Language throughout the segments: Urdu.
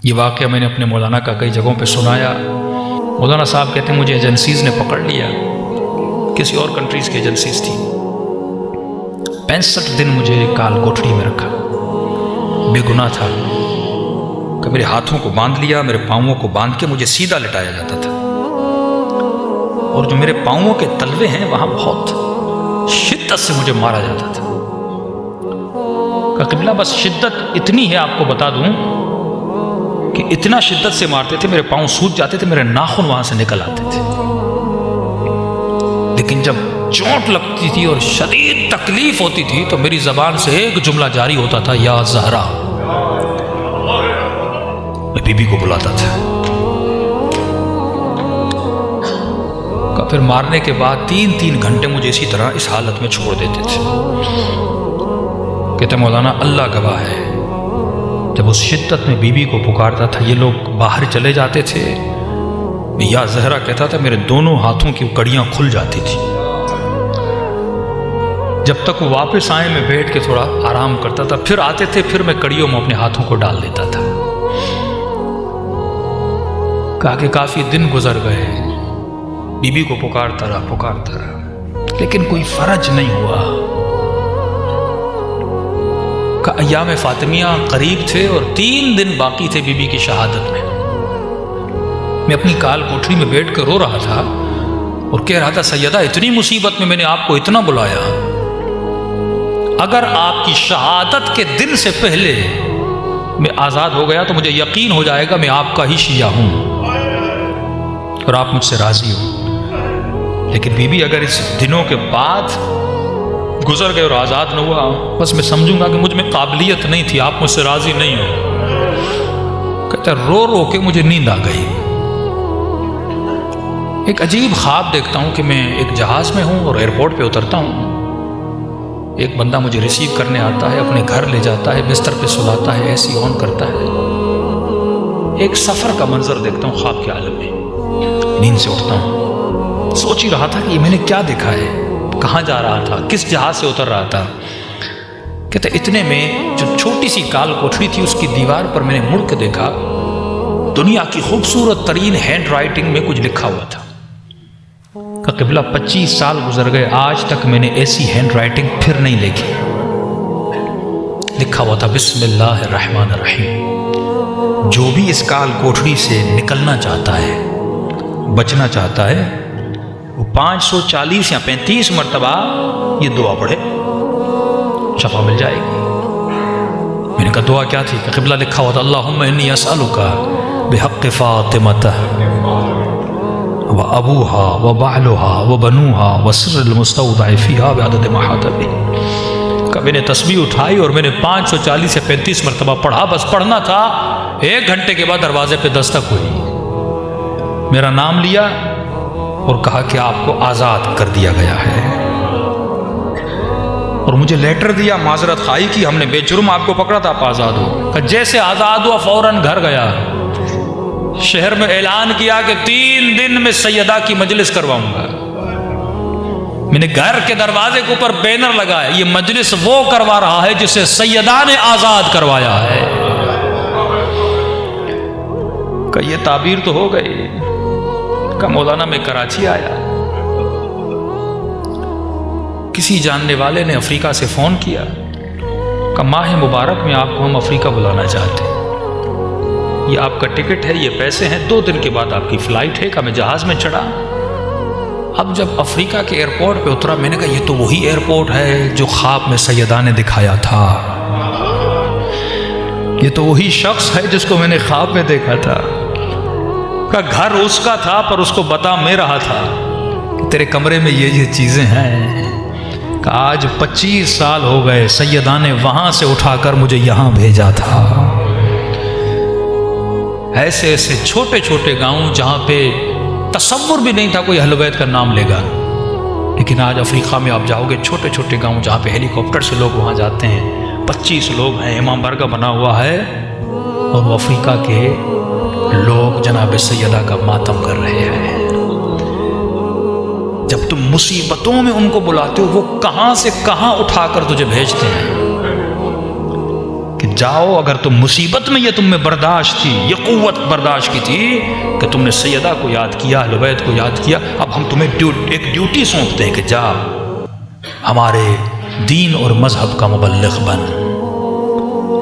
یہ واقعہ میں نے اپنے مولانا کا کئی جگہوں پہ سنایا۔ مولانا صاحب کہتے ہیں مجھے ایجنسیز نے پکڑ لیا، کسی اور کنٹریز کی ایجنسیز تھی، 65 دن مجھے کال کوٹڑی میں رکھا، بے گناہ تھا کہ میرے ہاتھوں کو باندھ لیا، میرے پاؤں کو باندھ کے مجھے سیدھا لٹایا جاتا تھا، اور جو میرے پاؤں کے تلوے ہیں وہاں بہت شدت سے مجھے مارا جاتا تھا۔ کہ قبلہ بس شدت اتنی ہے، آپ کو بتا دوں کہ اتنا شدت سے مارتے تھے، میرے پاؤں سوج جاتے تھے، میرے ناخن وہاں سے نکل آتے تھے، لیکن جب چوٹ لگتی تھی اور شدید تکلیف ہوتی تھی تو میری زبان سے ایک جملہ جاری ہوتا تھا، یا زہرا۔ میں بی بی کو بلاتا تھا۔ پھر مارنے کے بعد 3 گھنٹے مجھے اسی طرح اس حالت میں چھوڑ دیتے تھے۔ کہتے مولانا اللہ گواہ ہے، جب اس شدت میں بی بی کو پکارتا تھا، یہ لوگ باہر چلے جاتے تھے، میں یا زہرا کہتا تھا، میرے دونوں ہاتھوں کی کڑیاں کھل جاتی تھی۔ جب تک وہ واپس آئے میں بیٹھ کے تھوڑا آرام کرتا تھا، پھر آتے تھے، پھر میں کڑیوں میں اپنے ہاتھوں کو ڈال دیتا تھا۔ کہا کہ کافی دن گزر گئے، بی بی کو پکارتا رہا، لیکن کوئی فرج نہیں ہوا۔ کہ ایام فاطمیہ قریب تھے اور 3 دن باقی تھے بی بی کی شہادت میں۔ میں اپنی کال کوٹری میں بیٹھ کر رو رہا تھا اور کہہ رہا تھا، سیدہ اتنی مصیبت میں نے آپ کو اتنا بلایا، اگر آپ کی شہادت کے دن سے پہلے میں آزاد ہو گیا تو مجھے یقین ہو جائے گا میں آپ کا ہی شیعہ ہوں اور آپ مجھ سے راضی ہو۔ لیکن بی بی اگر اس دنوں کے بعد گزر گئے اور آزاد نہ ہوا، بس میں سمجھوں گا کہ مجھ میں قابلیت نہیں تھی، آپ مجھ سے راضی نہیں ہو۔ کہتا رو رو کے مجھے نیند آ گئی۔ ایک عجیب خواب دیکھتا ہوں کہ میں ایک جہاز میں ہوں اور ایئرپورٹ پہ اترتا ہوں، ایک بندہ مجھے ریسیو کرنے آتا ہے، اپنے گھر لے جاتا ہے، بستر پہ سلاتا ہے، ایسی آن کرتا ہے۔ ایک سفر کا منظر دیکھتا ہوں خواب کے عالم میں۔ نیند سے اٹھتا ہوں، سوچ ہی رہا تھا کہ یہ میں نے کیا دیکھا ہے، کہاں جا رہا تھا، کس جہاز سے اتر رہا تھا۔ کہتے اتنے میں جو چھوٹی سی کال کوٹری تھی اس کی دیوار پر میں نے مڑ کے دیکھا، دنیا کی خوبصورت ترین ہینڈ رائٹنگ میں کچھ لکھا ہوا تھا۔ کہ قبلہ 25 سال گزر گئے، آج تک میں نے ایسی ہینڈ رائٹنگ پھر نہیں دیکھی۔ لکھا ہوا تھا، بسم اللہ الرحمن الرحیم، جو بھی اس کال کوٹری سے نکلنا چاہتا ہے، بچنا چاہتا ہے، وہ 540 یا 35 مرتبہ یہ دعا پڑھے، شفا مل جائے گی۔ میں نے کہا دعا کیا تھی؟ کہ قبلہ لکھا ہوا تھا، اللہم انی اسألک بحق فاطمہ وابوها وبعلها وبنوها وسر المستودع فيها بعدد ما حاط به۔ کہ میں نے تسبیح اٹھائی اور میں نے 540 سے 35 مرتبہ پڑھا، بس پڑھنا تھا۔ 1 گھنٹے کے بعد دروازے پہ دستک ہوئی، میرا نام لیا اور کہا کہ آپ کو آزاد کر دیا گیا ہے، اور مجھے لیٹر دیا، معذرت خواہی کی، ہم نے بے جرم آپ کو پکڑا تھا، آپ آزاد ہو۔ کہ جیسے آزاد ہوا فوراً گھر گیا، شہر میں اعلان کیا کہ 3 دن میں سیدہ کی مجلس کرواؤں گا۔ میں نے گھر کے دروازے کے اوپر بینر لگایا، یہ مجلس وہ کروا رہا ہے جسے سیدہ نے آزاد کروایا ہے۔ کہ یہ تعبیر تو ہو گئی۔ کہ مولانا میں کراچی آیا، کسی جاننے والے نے افریقہ سے فون کیا کہ ماہ مبارک میں آپ کو ہم افریقہ بلانا چاہتے ہیں، یہ آپ کا ٹکٹ ہے، یہ پیسے ہیں، 2 دن کے بعد آپ کی فلائٹ ہے۔ کہ میں جہاز میں چڑھا، اب جب افریقہ کے ایئرپورٹ پہ اترا، میں نے کہا یہ تو وہی ایئرپورٹ ہے جو خواب میں سیدہ نے دکھایا تھا، یہ تو وہی شخص ہے جس کو میں نے خواب میں دیکھا تھا۔ کہ گھر اس کا تھا پر اس کو بتا میں رہا تھا کہ تیرے کمرے میں یہ چیزیں ہیں۔ کہ آج 25 سال ہو گئے، سیدہ نے وہاں سے اٹھا کر مجھے یہاں بھیجا تھا۔ ایسے ایسے چھوٹے چھوٹے گاؤں جہاں پہ تصور بھی نہیں تھا کوئی اہل بیت کا نام لے گا، لیکن آج افریقہ میں آپ جاؤ گے، چھوٹے چھوٹے گاؤں جہاں پہ ہیلی کاپٹر سے لوگ وہاں جاتے ہیں، 25 لوگ ہیں، امام بارگاہ بنا ہوا ہے، اور وہ افریقہ کے لوگ جناب سیدہ کا ماتم کر رہے ہیں۔ جب تم مصیبتوں میں ان کو بلاتے ہو، وہ کہاں سے کہاں اٹھا کر تجھے بھیجتے ہیں۔ کہ جاؤ، اگر تم مصیبت میں یہ تم میں برداشت تھی، یہ قوت برداشت کی تھی کہ تم نے سیدہ کو یاد کیا، اہل بیت کو یاد کیا، اب ہم تمہیں ایک ڈیوٹی سونپتے ہیں کہ جا ہمارے دین اور مذہب کا مبلغ بن۔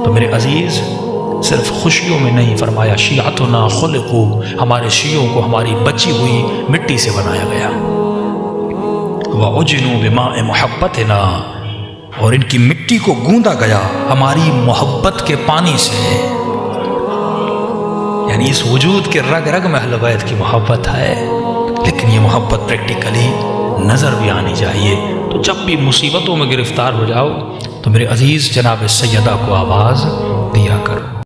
تو میرے عزیز، صرف خوشیوں میں نہیں، فرمایا شیعتنا خلقو، ہمارے شیعوں کو ہماری بچی ہوئی مٹی سے بنایا گیا، وَعُجِنُوا بِمَاءِ مُحَبَّتِنَا، اور ان کی مٹی کو گوندا گیا ہماری محبت کے پانی سے۔ یعنی اس وجود کے رگ رگ میں اہل بیت کی محبت ہے، لیکن یہ محبت پریکٹیکلی نظر بھی آنی چاہیے۔ تو جب بھی مصیبتوں میں گرفتار ہو جاؤ تو میرے عزیز جناب سیدہ کو آواز دیا کرو۔